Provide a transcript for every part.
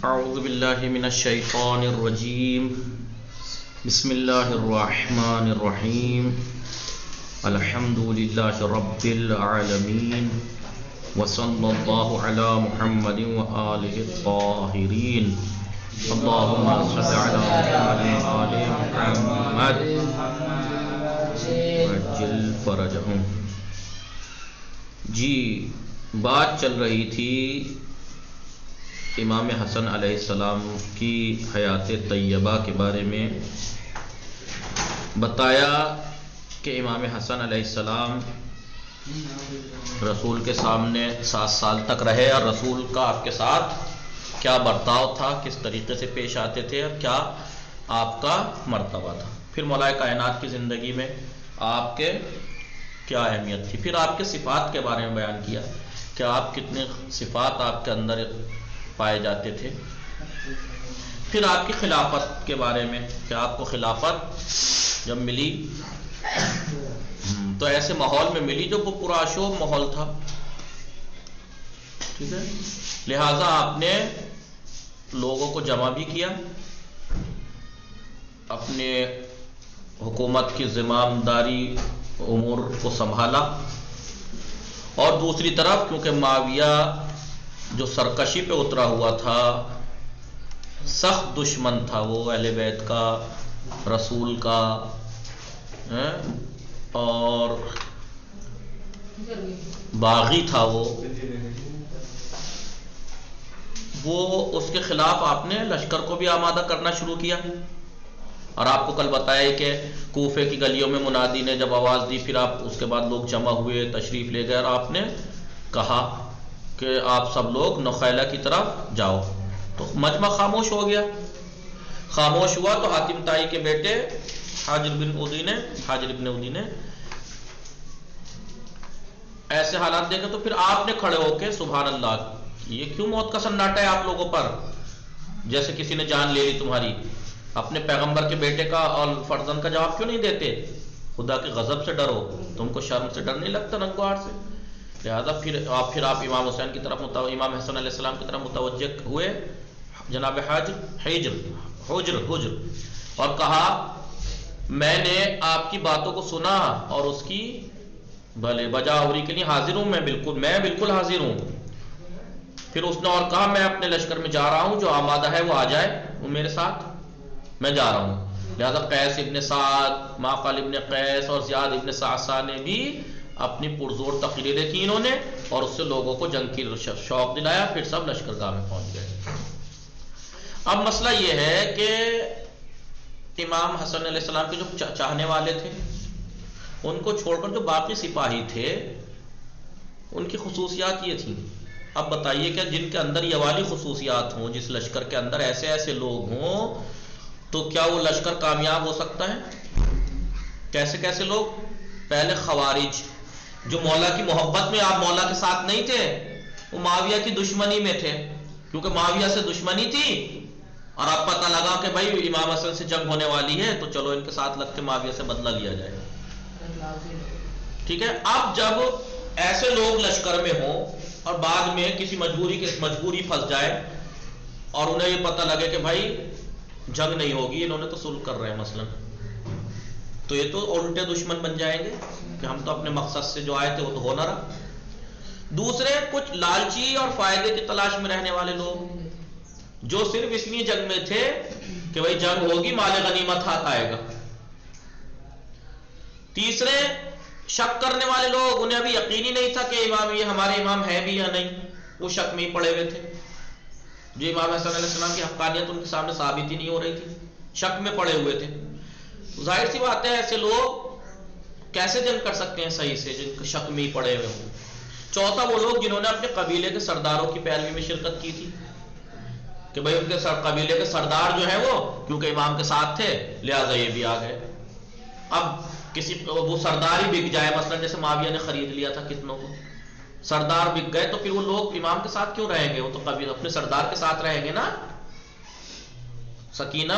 اعوذ باللہ من الشیطان الرجیم بسم اللہ الرحمن الرحیم الحمد للہ رب العالمین وصلی اللہ علی محمد وآلہ الطاہرین اللہم صل علی محمد وآل محمد وعجل فرجہم۔ جی بات چل رہی تھی امام حسن علیہ السلام کی حیات طیبہ کے بارے میں۔ بتایا کہ امام حسن علیہ السلام رسول کے سامنے 7 سال تک رہے اور رسول کا آپ کے ساتھ کیا برتاؤ تھا، کس طریقے سے پیش آتے تھے اور کیا آپ کا مرتبہ تھا۔ پھر مولا کائنات کی زندگی میں آپ کے کیا اہمیت تھی، پھر آپ کے صفات کے بارے میں بیان کیا کہ آپ کتنے صفات آپ کے اندر پائے جاتے تھے۔ پھر آپ کی خلافت کے بارے میں کہ آپ کو خلافت جب ملی تو ایسے ماحول میں ملی جو وہ پرآشوب ماحول تھا، ٹھیک ہے، لہذا آپ نے لوگوں کو جمع بھی کیا، اپنے حکومت کی زمامداری امور کو سنبھالا، اور دوسری طرف کیونکہ معاویہ جو سرکشی پہ اترا ہوا تھا، سخت دشمن تھا وہ اہل بیت کا، رسول کا، اور باغی تھا وہ اس کے خلاف آپ نے لشکر کو بھی آمادہ کرنا شروع کیا۔ اور آپ کو کل بتایا کہ کوفے کی گلیوں میں منادی نے جب آواز دی، پھر آپ اس کے بعد لوگ جمع ہوئے، تشریف لے گئے، اور آپ نے کہا کہ آپ سب لوگ نخیلہ کی طرف جاؤ، تو مجمع خاموش ہو گیا۔ خاموش ہوا تو حاتم طائی کے بیٹے حاجر بن ادی نے ایسے حالات دیکھے تو پھر آپ نے کھڑے ہو کے سبحان اللہ، یہ کیوں موت کا سناٹا ہے آپ لوگوں پر، جیسے کسی نے جان لے لی تمہاری، اپنے پیغمبر کے بیٹے کا اور فرزند کا جواب کیوں نہیں دیتے، خدا کے غضب سے ڈرو، تم کو شرم سے ڈر نہیں لگتا ننگوار سے۔ لہذا پھر آپ امام حسین کی طرف امام حسن علیہ السلام کی طرف متوجہ ہوئے، جناب حجر اور کہا میں نے آپ کی باتوں کو سنا اور اس کی بھلے بجاوری کے لیے حاضر ہوں، میں بالکل حاضر ہوں۔ پھر اس نے اور کہا میں اپنے لشکر میں جا رہا ہوں، جو آمادہ ہے وہ آ جائے، وہ میرے ساتھ، میں جا رہا ہوں۔ لہذا قیس ابن سعد، معقل ابن قیس اور زیاد ابن سعصع نے بھی اپنی پرزور تقریریں کی انہوں نے، اور اس سے لوگوں کو جنگ کی شوق دلایا، پھر سب لشکرگاہ میں پہنچ گئے۔ اب مسئلہ یہ ہے کہ امام حسن علیہ السلام کے جو چاہنے والے تھے، ان کو چھوڑ کر جو باقی سپاہی تھے ان کی خصوصیات یہ تھیں۔ اب بتائیے کہ جن کے اندر یہ والی خصوصیات ہوں، جس لشکر کے اندر ایسے لوگ ہوں، تو کیا وہ لشکر کامیاب ہو سکتا ہے؟ کیسے لوگ؟ پہلے خوارج، جو مولا کی محبت میں آپ مولا کے ساتھ نہیں تھے، وہ معاویہ کی دشمنی میں تھے، کیونکہ معاویہ سے دشمنی تھی، اور اب پتہ لگا کہ بھائی امام حسن سے جنگ ہونے والی ہے، تو چلو ان کے ساتھ لگ کے معاویہ سے بدلہ لیا جائے، ٹھیک ہے۔ اب جب ایسے لوگ لشکر میں ہوں اور بعد میں کسی مجبوری پھنس جائے اور انہیں یہ پتہ لگے کہ بھائی جنگ نہیں ہوگی، انہوں نے تو صلح کر رہے ہیں مثلا، تو یہ تو الٹے دشمن بن جائیں گے کہ ہم تو اپنے مقصد سے جو آئے تھے وہ تو ہو نہ رہا۔ دوسرے کچھ لالچی اور فائدے کی تلاش میں رہنے والے لوگ، جو صرف اس لیے جنگ میں تھے کہ بھائی جنگ ہوگی، مال غنیمت ہاتھ آئے گا۔ تیسرے شک کرنے والے لوگ، انہیں ابھی یقینی نہیں تھا کہ یہ ہمارے امام ہے بھی یا نہیں، وہ شک میں ہی پڑے ہوئے تھے، جو امام حسن علیہ السلام کی حقانیت ان کے سامنے ثابت ہی نہیں ہو رہی تھی، شک میں پڑے ہوئے تھے۔ ظاہر سی بات ہے ایسے لوگ کیسے جنگ کر سکتے ہیں صحیح سے، جن کے شک میں ہی پڑے ہوئے ہوں۔ چوتھا وہ لوگ جنہوں نے اپنے قبیلے کے سرداروں کی پیروی میں شرکت کی تھی، کہ بھائی ان کے قبیلے کے سردار جو ہیں وہ کیونکہ امام کے ساتھ تھے، لہٰذا یہ بھی آ گئے۔ اب وہ سردار ہی بک جائے، مثلا جیسے معاویہ نے خرید لیا تھا کتنوں کو، سردار بک گئے تو پھر وہ لوگ امام کے ساتھ کیوں رہیں گے، وہ تو قبیلے اپنے سردار کے ساتھ رہیں گے نا۔ سکینہ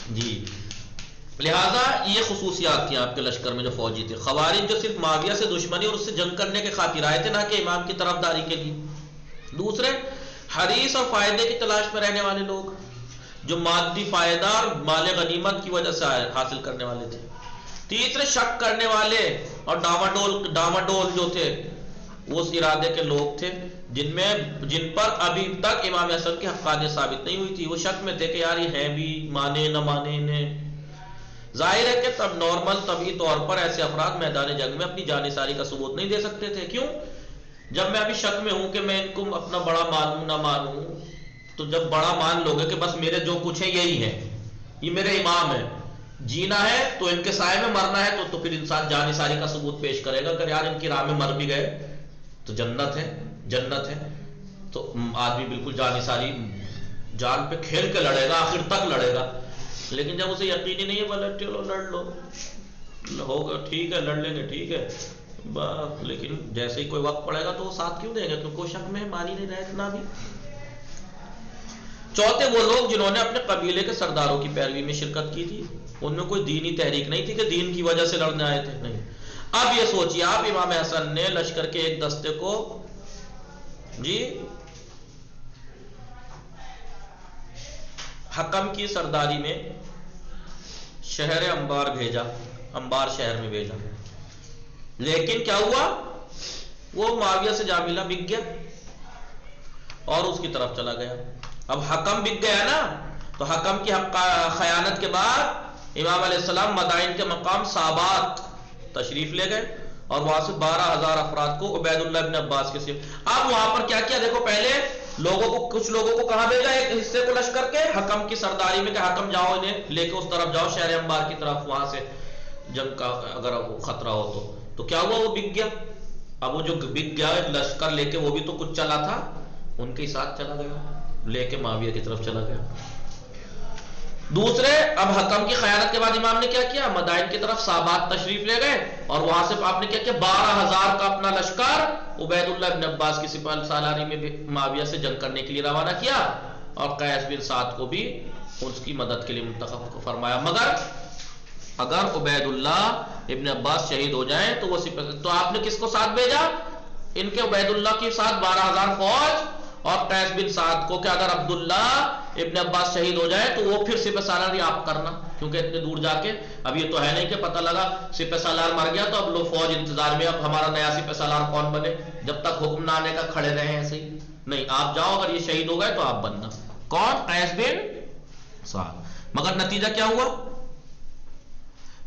جی لہذا یہ خصوصیات تھیں آپ کے لشکر میں جو فوجی تھے. خوارج جو صرف معاویہ سے دشمنی اور اس سے جنگ کرنے کے خاطر آئے تھے، نہ کہ امام کی طرفداری کے لیے. دوسرے حریص اور فائدے کی تلاش میں رہنے والے لوگ جو مادی فائدہ اور مال غنیمت کی وجہ سے حاصل کرنے والے تھے. تیسرے شک کرنے والے اور ڈاماڈول جو تھے وہ اس ارادے کے لوگ تھے جن پر ابھی تک امام حسن کی حقانیت ثابت نہیں ہوئی تھی. وہ شک میں تھے کہ یار یہ ہیں بھی، مانے نہ مانے انہیں. ظاہر ہے کہ تب نارمل طبعی طور پر ایسے افراد میدان جنگ میں اپنی جانثاری کا ثبوت نہیں دے سکتے تھے. کیوں؟ جب میں ابھی شک میں ہوں کہ میں ان کو اپنا بڑا مانوں نہ مانوں، تو جب بڑا مان لوگے کہ بس میرے جو کچھ ہے یہی ہے، یہ میرے امام ہے، جینا ہے تو ان کے سائے میں مرنا ہے، تو پھر انسان جانثاری کا ثبوت پیش کرے گا. اگر یار ان کی راہ میں مر بھی گئے تو جنت ہے، جنت ہے، تو آدمی بالکل جانثاری جان پہ کھیل کے لڑے گا، آخر تک لڑے گا. لیکن جب اسے یقینی نہیں ہے، بولے چلو لڑ لو، ہوگا ٹھیک ہے، لڑ لیں گے ٹھیک ہے بس، لیکن جیسے ہی کوئی وقت پڑے گا تو وہ ساتھ کیوں دیں گے؟ کیونکہ وہ شک میں مان ہی نہیں رہے اتنا بھی. چوتھے وہ لوگ جنہوں نے اپنے قبیلے کے سرداروں کی پیروی میں شرکت کی تھی. ان میں کوئی دینی تحریک نہیں تھی کہ دین کی وجہ سے لڑنے آئے تھے، نہیں. اب یہ سوچیے آپ، امام حسن نے لشکر کے ایک دستے کو حکم کی سرداری میں شہر انبار بھیجا، انبار شہر میں بھیجا. لیکن کیا ہوا؟ وہ معاویہ سے جا ملا، بک گیا اور اس کی طرف چلا گیا. اب حکم بک گیا نا، تو حکم کی خیانت کے بعد امام علیہ السلام مدائن کے مقام صابات تشریف لے گئے اور وہاں سے 12,000 افراد کو عبید اللہ ابن عباس کے صرف. اب وہاں پر کیا کیا دیکھو، پہلے کچھ لوگوں کو کہاں بھیجا؟ ایک حصے کو لشکر کے حکم کی سرداری میں کہ حکم جاؤ، انہیں لے کے اس طرف جاؤ شہر انبار کی طرف، وہاں سے جنگ کا اگر خطرہ ہو تو کیا ہوا؟ وہ بک گیا. اب وہ جو بک گیا لشکر لے کے، وہ بھی تو کچھ چلا تھا، ان کے ساتھ چلا گیا، لے کے معاویہ کی طرف چلا گیا. دوسرے، اب حکم کی خیانت کے بعد امام نے کیا کیا؟ مدائن کی طرف صابات تشریف لے گئے اور وہاں سے آپ نے کیا کیا؟ 12,000 کا اپنا لشکر عبید اللہ ابن عباس کی سپہ سالاری میں معاویہ سے جنگ کرنے کے لیے روانہ کیا، اور قیس بن سعد کو بھی اس کی مدد کے لیے منتخب فرمایا. مگر اگر عبید اللہ ابن عباس شہید ہو جائیں تو وہ تو آپ نے کس کو ساتھ بھیجا؟ ان کے عبید اللہ کے ساتھ 12,000 فوج اور قیس بن سعد کو کہ اگر عبداللہ ابن عباس شہید ہو جائے تو وہ پھر سپہ سالاری آپ کرنا، کیونکہ اتنے دور جا کے اب یہ تو ہے نہیں کہ پتہ لگا سپہ سالار مر گیا تو اب لوگ فوج انتظار میں، اب ہمارا نیا سپہ سالار کون بنے، جب تک حکم نہ آنے کا کھڑے رہے ہیں ایسے ہی. نہیں، آپ جاؤ، اگر یہ شہید ہو گئے تو آپ بننا. کون؟ قیس بن سعد. مگر نتیجہ کیا ہوا؟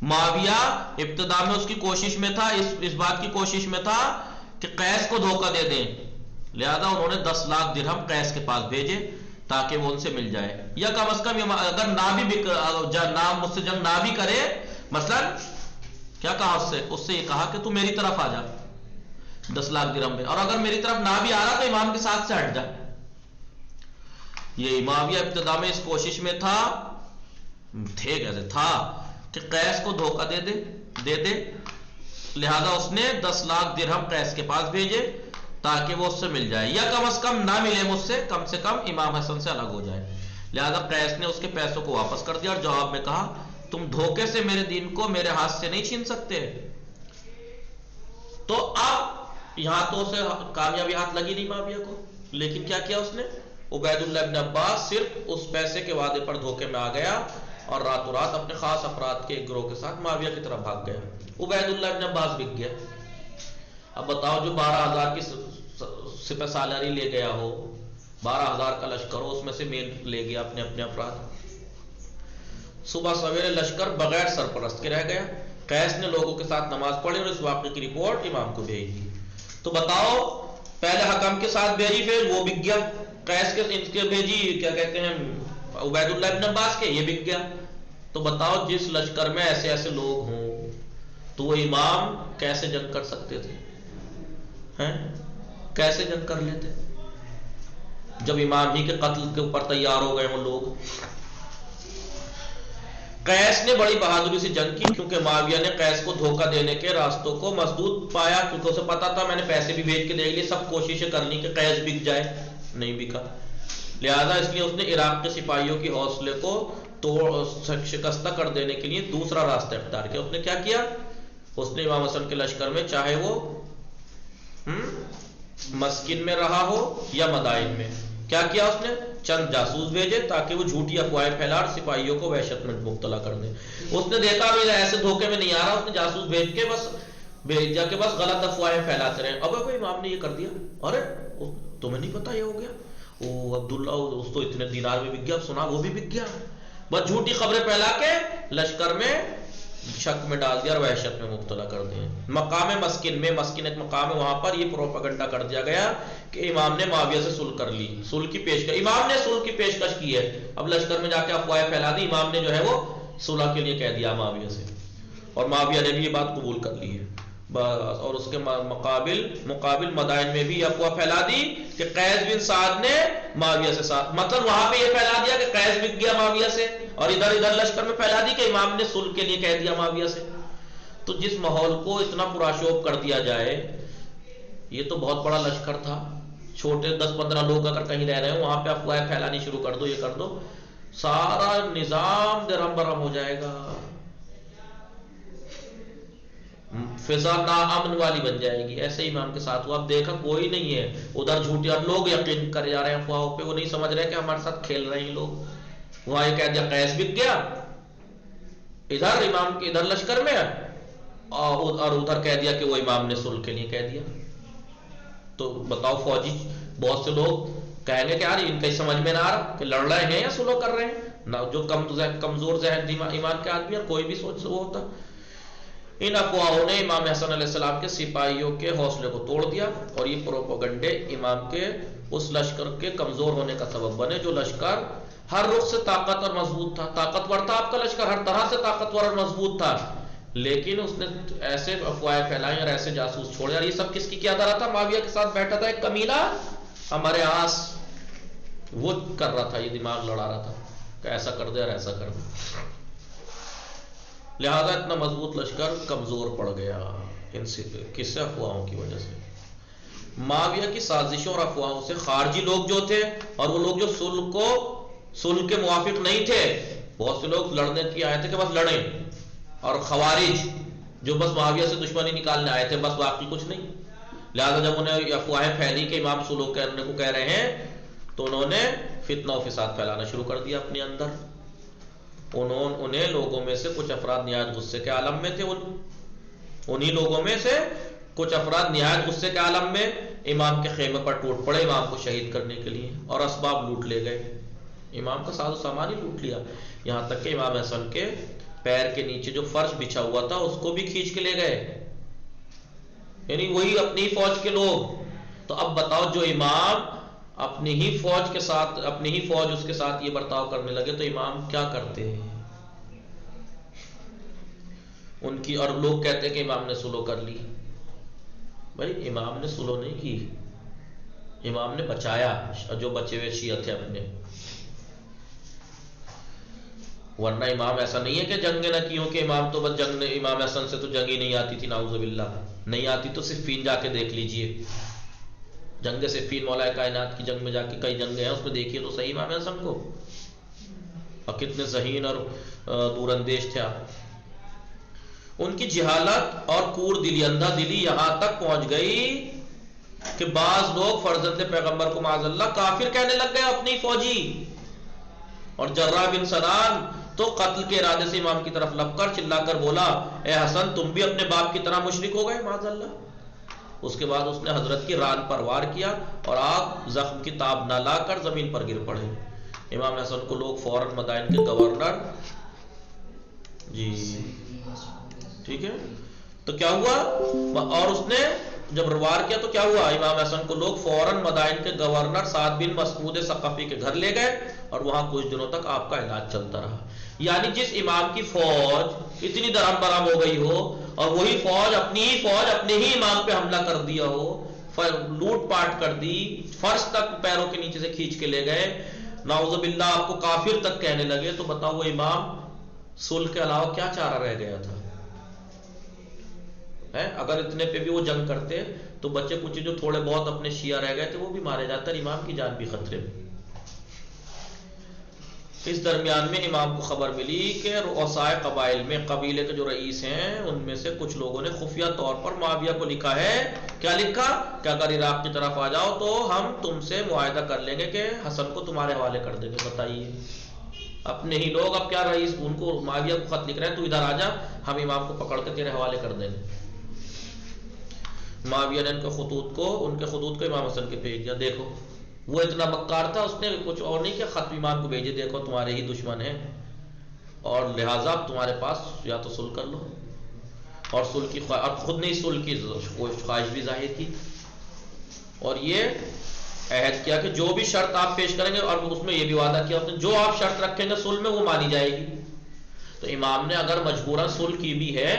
معاویہ ابتدا میں اس کی کوشش میں تھا، اس بات کی کوشش میں تھا کہ قیس کو دھوکہ دے دیں، لہذا انہوں نے 10 لاکھ درہم قیس کے پاس بھیجے تاکہ وہ ان سے مل جائے، یا کم از کم اگر مجھ سے جنگ نہ بھی کرے، مثلا کیا کہا اس سے یہ کہا کہ تو میری طرف آ جا 10 لاکھ درہم میں، اور اگر میری طرف نہ بھی آ رہا تو امام کے ساتھ سے ہٹ جا. یہ معاویہ ابتدا میں اس کوشش میں تھا کہ قیس کو دھوکہ دے دے، لہذا اس نے 10 لاکھ درہم قیس کے پاس بھیجے تاکہ وہ اس سے مل جائے، یا کم از کم نہ ملے مجھ سے، کم سے کم امام حسن سے الگ ہو جائے. لہذا قیس نے اس کے پیسوں کو واپس کر دیا اور جواب میں کہا تم دھوکے سے میرے دین کو میرے ہاتھ سے نہیں چھین سکتے. تو اب یہاں تو اسے کامیابی ہاتھ لگی نہیں معاویہ کو، لیکن کیا کیا اس نے؟ عبید اللہ ابن عباس صرف اس پیسے کے وعدے پر دھوکے میں آ گیا اور راتوں رات اپنے خاص افراد کے ایک گروہ کے ساتھ معاویہ کی طرف بھاگ گیا. عبید اللہ ابن عباس بک گیا. اب بتاؤ، جو 12,000 کی سپہ سالاری لے گیا ہو، 12,000 کا لشکر ہو، اس میں سے مین لے گیا اپنے افراد. صبح سویرے لشکر بغیر سرپرست کے رہ گیا. قیس نے لوگوں کے ساتھ نماز پڑھی اور اس واقعے کی رپورٹ امام کو بھیج دی. تو بتاؤ، پہلے حکم کے ساتھ بھیجی، پھر وہ بک گیا. قیس کے بھیجی، کیا کہتے ہیں، عبید اللہ ابن عباس کے، یہ بک گیا. تو بتاؤ، جس لشکر میں ایسے ایسے لوگ ہوں تو وہ امام کیسے جنگ کر سکتے تھے؟ کیسے جنگ کر لیتے جب امام ہی کے قتل کے اوپر تیار ہو گئے ہوں لوگ؟ قیس نے بڑی بہادری سے جنگ کی، کیونکہ معاویہ نے قیس کو دھوکہ دینے کے راستوں کو مسدود پایا، کیونکہ اسے پتا تھا میں نے پیسے بھی بھیج کے دیکھ لیے، سب کوششیں کر لی کہ قیس بک جائے، نہیں بکا. لہذا اس لیے اس نے عراق کے سپاہیوں کی حوصلے کو شکستہ کر دینے کے لیے دوسرا راستہ اختیار کیا. اس نے کیا کیا؟ اس نے امام حسن کے لشکر میں چاہے وہ مسکن میں رہا ہو یا مدائن میں کیا کیا؟ اس نے چند جاسوس بھیجے تاکہ وہ جھوٹی افواہیں پھیلا اور سپاہیوں کو وحشت میں مبتلا کر دیں. اس نے دیکھا بھی ایسے دھوکے میں نہیں آ رہا، اس نے جاسوس بھیج کے بس غلط افواہیں پھیلاتے رہے. اب بھائی امام نے یہ کر دیا، ارے تمہیں نہیں پتا یہ ہو گیا، وہ عبداللہ اس تو اتنے دینار میں بک گیا، اب سنا وہ بھی بک گیا. بس جھوٹی خبریں پھیلا کے لشکر میں شک میں ڈال دیا اور وحشت میں مبتلا کر دیا. مقام مسکن میں، مسکن ایک مقام ہے، وہاں پر یہ پروپیگنڈا کر دیا گیا کہ امام نے معاویہ سے صلح کر لی، صلح کی پیشکش، امام نے صلح کی پیشکش کی ہے. اب لشکر میں جا کے افواہیں پھیلا دی، امام نے جو ہے وہ صلح کے لیے کہہ دیا معاویہ سے، اور معاویہ نے بھی یہ بات قبول کر لی ہے بس. اور اس کے مقابل مدائن میں بھی افواہ پھیلا دی کہ قیس بن سعد نے معاویہ سے ساتھ، مطلب وہاں پہ یہ پھیلا دیا کہ قیس بک گیا معاویہ سے، اور ادھر لشکر میں پھیلا دی کہ امام نے صلح کے لیے کہہ دیا معاویہ سے. تو جس ماحول کو اتنا پراشوب کر دیا جائے، یہ تو بہت بڑا لشکر تھا، چھوٹے 10-15 لوگ اگر کہیں رہ رہے ہیں وہاں پہ افواہیں پھیلانی شروع کر دو، یہ کر دو، سارا نظام درہم برہم ہو جائے گا، فضا ناامن والی بن جائے گی. ایسے امام کے ساتھ ہوا. اب دیکھا کوئی نہیں ہے ادھر جھوٹے، اور لوگ یقین کرے جا رہے ہیں افواہوں پہ، وہ نہیں سمجھ رہے کہ ہمارے ساتھ کھیل رہے ہیں لوگ. وہاں یہ کہہ دیا قیس بک گیا ادھر امام کے ادھر لشکر میں، اور ادھر کہہ دیا کہ وہ امام نے صلح کے لیے کہہ دیا. تو بتاؤ فوجی بہت سے لوگ کہیں گے کہ یار ان کا سمجھ میں نہ آ رہا کہ لڑ رہے ہیں یا صلح کر رہے ہیں. نہ جو کمزور ذہن ایمان کے آدمی اور کوئی بھی سوچ وہ ہوتا. ان افواہوں نے امام حسن علیہ السلام کے سپاہیوں کے حوصلے کو توڑ دیا، اور یہ پروپیگنڈے امام کے اس لشکر کے کمزور ہونے کا سبب بنے جو لشکر ہر رخ سے طاقت اور مضبوط تھا. طاقتور تھا آپ کا لشکر، ہر طرح سے طاقتور اور مضبوط تھا، لیکن اس نے ایسے افواہیں پھیلائی اور ایسے جاسوس چھوڑے. اور یہ سب کس کی کیا رہا تھا؟ معاویہ کے ساتھ بیٹھا تھا ایک کمینہ ہمارے آس، وہ کر رہا تھا، یہ دماغ لڑا رہا تھا کہ ایسا کر دے اور ایسا کر دے. لہذا اتنا مضبوط لشکر کمزور پڑ گیا ان سے، کس سے؟ افواہوں کی وجہ سے. معاویہ کی سازشوں اور افواہوں سے خارجی لوگ جو تھے، اور وہ لوگ جو صلح کے موافق نہیں تھے، بہت سے لوگ لڑنے کی آئے تھے کہ بس لڑیں، اور خوارج جو بس معاویہ سے دشمنی نکالنے آئے تھے، بس باقی کچھ نہیں. لہذا جب انہیں افواہیں پھیلی کہ امام صلح کرنے کو کہہ رہے ہیں، تو انہوں نے فتنہ و فساد پھیلانا شروع کر دیا اپنے اندر. انہیں لوگوں میں سے کچھ افراد نہایت غصے کے عالم میں تھے، انہی لوگوں میں سے کچھ افراد نہایت غصے کے عالم میں امام کے خیمے پر ٹوٹ پڑے امام کو شہید کرنے کے لیے، اور اسباب لوٹ لے گئے، امام کا ساز و سامان ہی لوٹ لیا. یہاں تک کہ امام حسن کے پیر کے نیچے جو فرش بچھا ہوا تھا اس کو بھی کھینچ کے لے گئے، یعنی وہی اپنی فوج کے لوگ. تو اب بتاؤ، جو امام اپنی ہی فوج اس کے ساتھ یہ برتاؤ کرنے لگے تو امام کیا کرتے ہیں ان کی؟ اور لوگ کہتے ہیں کہ امام نے صلح کر لی. بھائی امام نے صلح نہیں کی، امام نے بچایا جو بچے ہوئے شیعہ تھے اپنے. ورنہ امام ایسا نہیں ہے کہ جنگیں نہ کی ہوں، کہ امام تو بس امام حسن سے تو جنگ ہی نہیں آتی تھی، نعوذ باللہ. نہیں آتی تو صفین جا کے دیکھ لیجئے، جنگ صفین مولا کائنات کی جنگ میں جا کے کئی جنگیں ہیں، اس میں دیکھیے تو صحیح امام حسن کو، اور کتنے ذہین اور دور اندیش تھے آپ. ان کی جہالت اور کور دلی، اندھا دلی یہاں تک پہنچ گئی کہ بعض لوگ فرزند پیغمبر کو معاذ اللہ کافر کہنے لگ گئے اپنی فوجی. اور جراح بن سنان تو قتل کے ارادے سے امام کی طرف لپ کر چلا کر بولا، اے حسن تم بھی اپنے باپ کی طرح مشرک ہو گئے معاذ اللہ. اس کے بعد اس نے حضرت کی ران پر وار کیا، اور آپ زخم کی تاب نہ لا کر زمین پر گر پڑے. امام حسن کو لوگ فوراً مدائن کے گورنر، جی ٹھیک ہے، تو کیا ہوا؟ اور اس نے جب وار کیا تو کیا ہوا؟ امام حسن کو لوگ فوراً مدائن کے گورنر سعد بن مسعود ثقفی کے گھر لے گئے، اور وہاں کچھ دنوں تک آپ کا علاج چلتا رہا. یعنی جس امام کی فوج اتنی درہم برہم ہو گئی ہو، اور وہی فوج اپنے ہی امام پہ حملہ کر دیا ہو، لوٹ پاٹ کر دی، فرش تک پیروں کے نیچے سے کھینچ کے لے گئے، نعوذ باللہ آپ کو کافر تک کہنے لگے، تو بتاؤ وہ امام صلح کے علاوہ کیا چارہ رہ گیا تھا؟ اگر اتنے پہ بھی وہ جنگ کرتے تو بچے کچھ جو تھوڑے بہت اپنے شیعہ رہ گئے تھے وہ بھی مارے جاتے، اور امام کی جان بھی خطرے میں. اس درمیان میں امام کو خبر ملی کہ رؤسائے قبائل میں قبیلے کے جو رئیس ہیں ان میں سے کچھ لوگوں نے خفیہ طور پر معاویہ کو لکھا ہے. کیا لکھا کہ اگر عراق کی طرف آ جاؤ تو ہم تم سے معاہدہ کر لیں گے کہ حسن کو تمہارے حوالے کر دیں گے. بتائیے اپنے ہی لوگ اب کیا رئیس ان کو معاویہ کو خط لکھ رہے ہیں تو ادھر آ جا ہم امام کو پکڑ کے تیرے حوالے کر دیں گے. معاویہ نے ان کے خطوط کو امام حسن کے بھیج دیا. دیکھو وہ اتنا مکار تھا اس نے کچھ اور نہیں کیا خط امام کو بھیجے دیکھو تمہارے ہی دشمن ہیں اور لہٰذا تمہارے پاس یا تو صلح کر لو اور صلح کی خود نے صلح کی خواہش بھی ظاہر کی اور یہ عہد کیا کہ جو بھی شرط آپ پیش کریں گے اور اس میں یہ بھی وعدہ کیا جو آپ شرط رکھیں گے صلح میں وہ مانی جائے گی. تو امام نے اگر مجبوراً صلح کی بھی ہے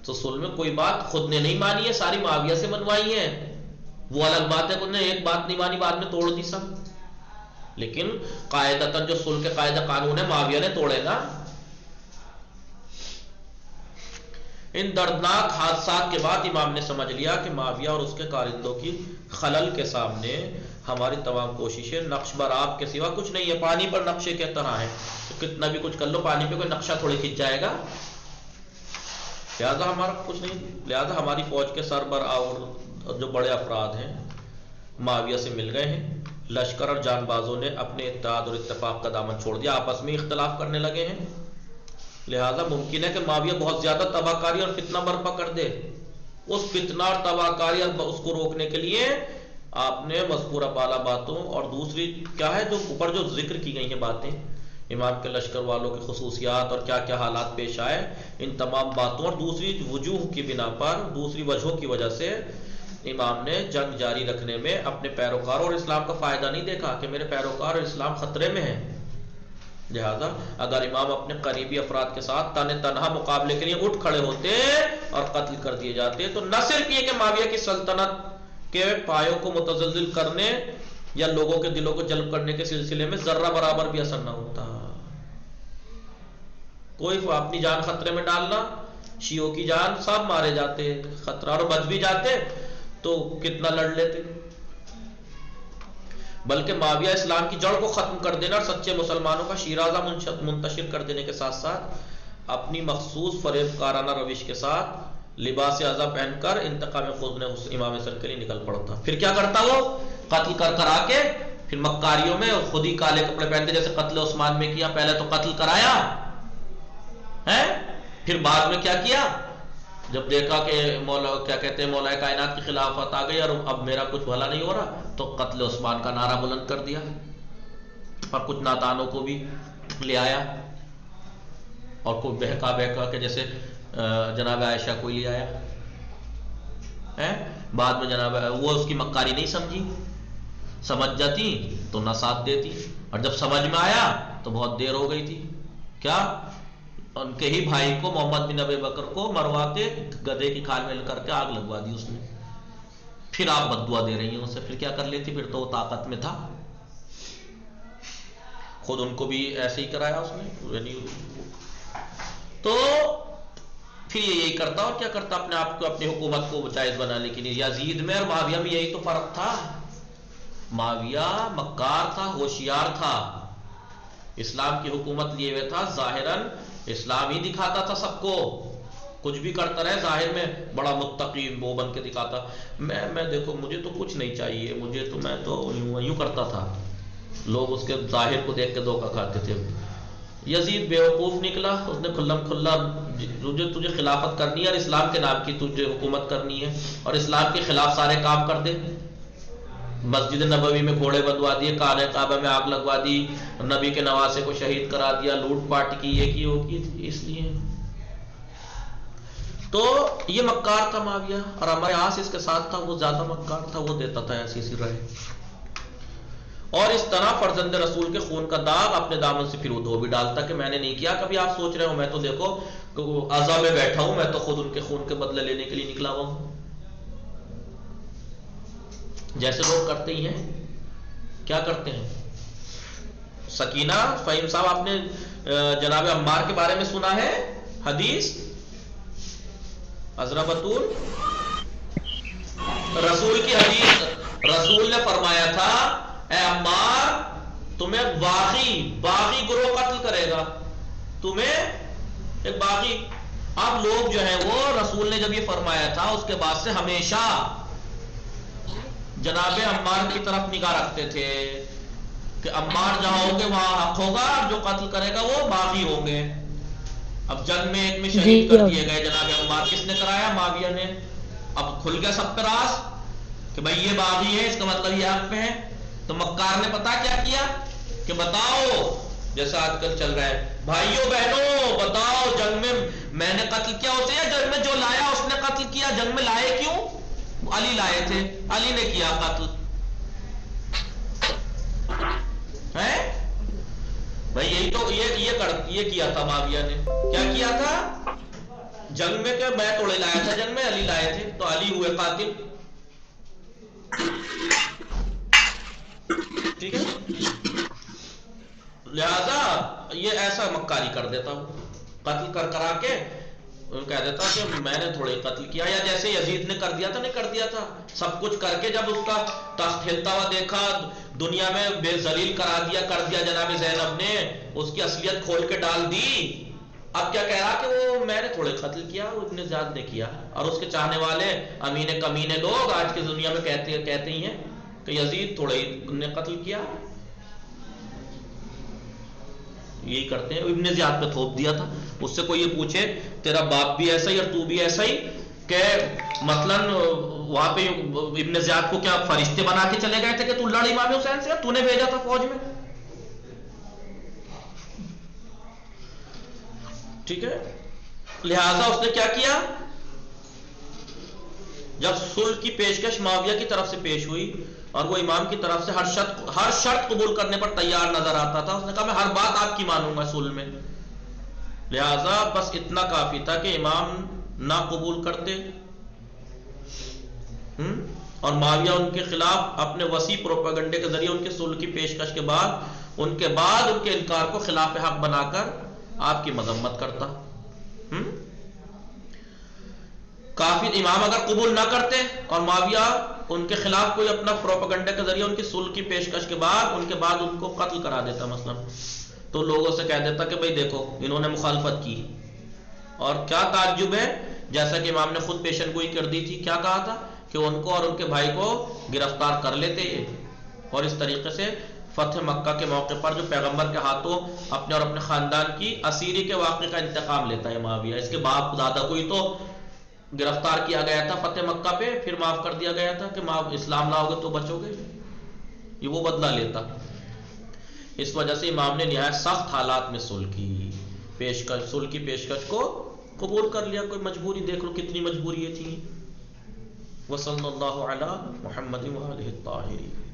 تو صلح میں کوئی بات خود نے نہیں مانی ہے ساری معاویہ سے منوائی ہے. وہ الگ بات ہے کہ انہوں نے ایک بات نہیں مانی بعد میں توڑ دی سب لیکن قاعدتاً جو صلح کے قاعدہ قانون ہے معاویہ نے توڑے نا. ان دردناک حادثات کے بعد امام نے سمجھ لیا کہ معاویہ اور اس کے کارندوں کی خلل کے سامنے ہماری تمام کوششیں نقش برآب کے سوا کچھ نہیں ہے. پانی پر نقشے کی طرح ہیں تو کتنا بھی کچھ کر لو پانی پہ کوئی نقشہ تھوڑی کھنچ جائے گا. لہذا ہمارا کچھ نہیں. لہذا ہماری فوج کے سربراہ اور جو بڑے افراد ہیں معاویہ سے مل گئے ہیں. لشکر اور جان بازوں نے اپنے اتحاد اور اتفاق کا دامن چھوڑ دیا آپس میں اختلاف کرنے لگے ہیں. لہذا ممکن ہے کہ معاویہ بہت زیادہ تباہ کاری اور فتنہ برپا کر دے. اس فتنہ اور تباہ کاری اس کو روکنے کے لیے آپ نے مذکورہ بالا باتوں اور دوسری کیا ہے جو اوپر جو ذکر کی گئی ہیں باتیں امام کے لشکر والوں کی خصوصیات اور کیا کیا حالات پیش آئے ان تمام باتوں اور دوسری وجوہ کی بنا پر دوسری وجہوں کی وجہ سے امام نے جنگ جاری رکھنے میں اپنے پیروکاروں اور اسلام کا فائدہ نہیں دیکھا کہ میرے پیروکار اور اسلام خطرے میں ہیں. لہذا اگر امام اپنے قریبی افراد کے ساتھ تنہا مقابلے کے لیے اٹھ کھڑے ہوتے اور قتل کر دیے جاتے تو نہ صرف یہ کہ معاویہ کی سلطنت کے پایوں کو متزلزل کرنے یا لوگوں کے دلوں کو جلب کرنے کے سلسلے میں ذرہ برابر بھی اثر نہ ہوتا. کوئی اپنی جان خطرے میں ڈالنا شیعوں کی جان سب مارے جاتے خطرہ اور بچ بھی جاتے تو کتنا لڑ لیتے. بلکہ معاویہ اسلام کی جڑ کو ختم کر دینا اور سچے مسلمانوں کا شیرازہ منتشر کر دینے کے ساتھ ساتھ اپنی مخصوص فریب کارانہ روش کے ساتھ لباس اعضا پہن کر انتقام خود نے امام حسن کے لیے نکل پڑتا. پھر کیا کرتا وہ قتل کر آ کے پھر مکاریوں میں خود ہی کالے کپڑے پہن کے جیسے قتل عثمان میں کیا پہلے تو قتل کرایا ہے پھر بعد میں کیا کیا جب دیکھا کہ مولا کیا کہتے ہیں مولا کائنات کی خلافت آ گئی اور اب میرا کچھ بھلا نہیں ہو رہا تو قتل عثمان کا نعرہ بلند کر دیا اور کچھ نادانوں کو بھی لے آیا اور کوئی بہکا کہ جیسے جناب عائشہ کو لے آیا بعد میں جناب وہ اس کی مکاری نہیں سمجھی سمجھ جاتی تو نہ ساتھ دیتی اور جب سمجھ میں آیا تو بہت دیر ہو گئی تھی. کیا ان کے ہی بھائی کو محمد بن ابی بکر کو مروا کے گدھے کی کھال میں کر کے آگ لگوا دی اس نے. پھر آپ بد دعا دے رہی ہیں اسے پھر کیا کر لیتی پھر تو وہ طاقت میں تھا خود ان کو بھی ایسے ہی کرایا اس نے یعنی تو پھر یہ یہی کرتا اور کیا کرتا اپنے آپ کو اپنی حکومت کو جائز بنانے کے لیے. یزید میں اور معاویہ میں یہی تو فرق تھا. معاویہ مکار تھا ہوشیار تھا اسلام کی حکومت لیے ہوئے تھا ظاہراً اسلام ہی دکھاتا تھا سب کو کچھ بھی کرتا رہے ظاہر میں بڑا متقی وہ بن کے دکھاتا میں دیکھو مجھے تو کچھ نہیں چاہیے مجھے تو میں تو یوں کرتا تھا. لوگ اس کے ظاہر کو دیکھ کے دھوکہ کھاتے تھے. یزید بیوقوف نکلا اس نے کھلم کھلا تجھے خلافت کرنی ہے اور اسلام کے نام کی تجھے حکومت کرنی ہے اور اسلام کے خلاف سارے کام کر دے. مسجد نبوی میں گھوڑے بندوا دیے خانہ کعبہ میں آگ لگوا دی نبی کے نواسے کو شہید کرا دیا لوٹ پاٹ کی یہ کی وہ کی. اس لیے تو یہ مکار تھا معاویہ اور ہمارے آس اس کے ساتھ تھا وہ زیادہ مکار تھا وہ دیتا تھا ایسی رائے اور اس طرح فرزند رسول کے خون کا داغ اپنے دامن سے پھر وہ دھو بھی ڈالتا کہ میں نے نہیں کیا. کبھی آپ سوچ رہے ہو میں تو دیکھو عزا میں بیٹھا ہوں میں تو خود ان کے خون کے بدلے لینے کے لیے نکلا ہوا ہوں جیسے لوگ کرتے ہی ہیں. کیا کرتے ہیں سکینہ فہیم صاحب آپ نے جناب عمار کے بارے میں سنا ہے حدیث عذرا بطول رسول کی حدیث رسول نے فرمایا تھا اے عمار تمہیں باغی گروہ قتل کرے گا، تمہیں ایک باغی. اب لوگ جو ہے وہ رسول نے جب یہ فرمایا تھا اس کے بعد سے ہمیشہ جناب عمار کی طرف نگاہ رکھتے تھے کہ عمار جہاں ہوں گے وہاں حق ہوگا، جو قتل کرے گا وہ باغی ہوں گے. اب جنگ میں ایک میں شہید کر دیے گئے جناب عمار. کس نے کرایا؟ معاویہ نے. اب کھل گیا سب پہ راز کہ بھائی یہ باغی ہے، اس کا مطلب یہ حق پہ ہے. تو مکار نے پتا کیا کیا کہ بتاؤ، جیسا آج کل چل رہا ہے، بھائیوں بہنوں بتاؤ جنگ میں نے قتل کیا اسے یا جنگ میں جو لایا اس نے قتل کیا؟ جنگ میں لائے کیوں؟ علی لائے تھے، علی نے کیا قتل ہے بھائی. یہی تو یہ کیا تھا معاویہ نے. کیا کیا تھا جنگ میں؟ کہ میں توڑے لایا تھا جنگ میں، علی لائے تھے تو علی ہوئے قاتل. ٹھیک ہے، لہذا یہ ایسا مکاری کر دیتا ہوں، قتل کرا کے کہہ دیتا کہ میں نے تھوڑے قتل کیا. یا جیسے یزید نے کر دیا تھا، نہیں کر دیا تھا سب کچھ کر کے جب اس کا تخت ہلتا ہوا دیکھا، دنیا میں بے ذلیل کر دیا جناب زینب نے، اس کی اصلیت کھول کے ڈال دی. اب کیا کہہ رہا کہ وہ میں نے تھوڑے قتل کیا، وہ ابن زیاد نے کیا. اور اس کے چاہنے والے امین کمینے لوگ آج کی دنیا میں کہتے ہی ہیں کہ یزید تھوڑے نے قتل کیا. یہی کرتے ہیں. ابن زیاد پہ تھوپ دیا تھا. اس سے کوئی یہ پوچھے تیرا باپ بھی ایسا ہی اور تو بھی ایسا ہی، کہ مثلاً وہاں پہ ابن زیاد کو کیا فرشتے بنا کے چلے گئے تھے کہ تو لڑ امام حسین سے؟ تو نے بھیجا تھا فوج میں. ٹھیک ہے، لہذا اس نے کیا کیا، جب صلح کی پیشکش معاویہ کی طرف سے پیش ہوئی اور وہ امام کی طرف سے ہر شرط قبول کرنے پر تیار نظر آتا تھا، اس نے کہا میں ہر بات آپ کی مانوں گا صلح میں. لہذا بس اتنا کافی تھا کہ امام نہ قبول کرتے اور معاویہ ان کے خلاف اپنے وسیع پروپیگنڈے کے ذریعے ان کے صلح کی پیشکش کے بعد ان کے انکار کو خلاف حق بنا کر آپ کی مذمت کرتا. کافی امام اگر قبول نہ کرتے اور معاویہ ان کے خلاف کوئی اپنا پروپیگنڈے کے ذریعے ان کی صلح کی پیشکش کے بعد ان کو قتل کرا دیتا مثلا، تو لوگوں سے کہہ دیتا کہ بھئی دیکھو انہوں نے مخالفت کی. اور کیا تعجب ہے، جیسا کہ امام نے خود پیشن گوئی کر دی تھی، کیا کہا تھا کہ ان کو اور ان کے بھائی کو گرفتار کر لیتے یہ، اور اس طریقے سے فتح مکہ کے موقع پر جو پیغمبر کے ہاتھوں اپنے اور اپنے خاندان کی اسیری کے واقعے کا انتقام لیتا ہے معاویہ. اس کے باپ دادا کو ہی تو گرفتار کیا گیا تھا فتح مکہ پہ، پھر معاف کر دیا گیا تھا کہ اسلام لاؤ گے تو بچو گے. یہ وہ بدلہ لیتا. اس وجہ سے امام نے نہایت سخت حالات میں صلح کی پیشکش کو قبول کر لیا. کوئی مجبوری دیکھ لو کتنی مجبوری تھی. وصلی اللہ علی محمد وآلہ الطاہرین.